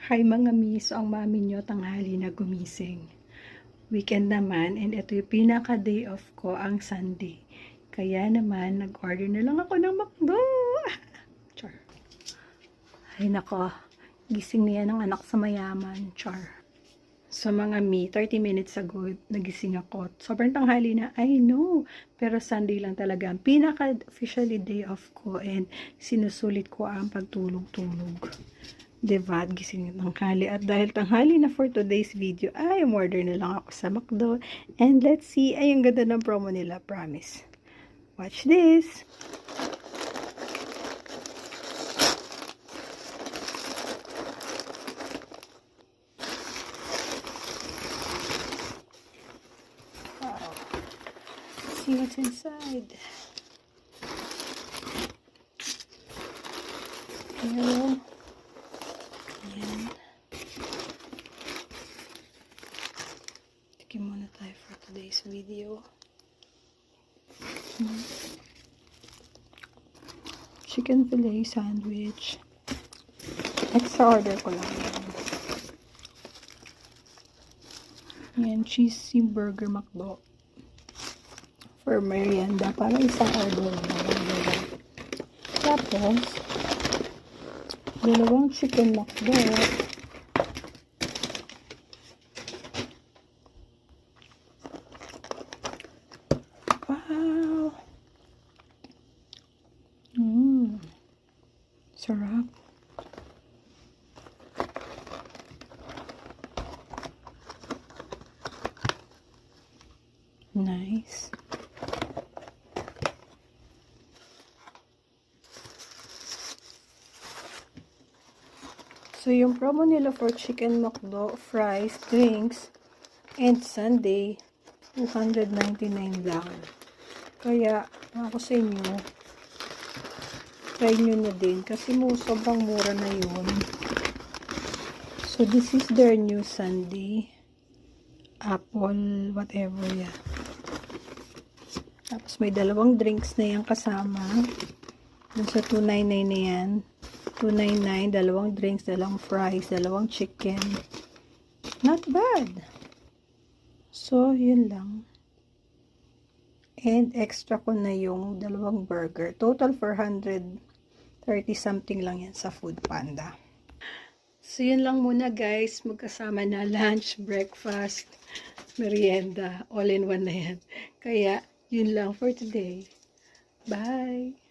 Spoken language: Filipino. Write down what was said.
Hi mga miss, ang mami nyo tanghali na gumising. Weekend naman, and ito yung pinaka-day off ko, ang Sunday. Kaya naman, nag-order na lang ako ng McDo. Char. Ay nako, gising niya ng anak sa mayaman. Char. So mga mi, 30 minutes ago, nagising ako. Sobrang tanghali na, I know. Pero Sunday lang talaga ang pinaka-officially day off ko, and sinusulit ko ang pagtulog-tulog. Diba? Gising ng tanghali. At dahil tanghali na for today's video, ay umorder na lang ako sa McDo. And let's see, ay ang ganda ng promo nila, promise. Watch this! Wow. Let's see what's inside. Hello. Ayan. Tikim muna tayo for today's video. Chicken fillet sandwich. Extra order ko lang yan. Ayan, cheesy burger McDo. For merienda. Para isang order lang. Tapos, dalawang chicken McDo. Wow! Sarap. Nice. So, yung promo nila for chicken McDo, fries, drinks, and sundae, $299 lang. Kaya, ako sa inyo, try nyo na din. Kasi sobrang mura na yun. So, this is their new sundae. Apple, whatever, yeah. Tapos, may dalawang drinks na yan kasama. Dun sa $299 na yan. $299, dalawang drinks, dalawang fries, dalawang chicken. Not bad. So, yun lang. And extra ko na yung dalawang burger. Total 430 something lang yan sa Food Panda. So, yun lang muna guys. Magkasama na lunch, breakfast, merienda. All in one na yan. Kaya, yun lang for today. Bye!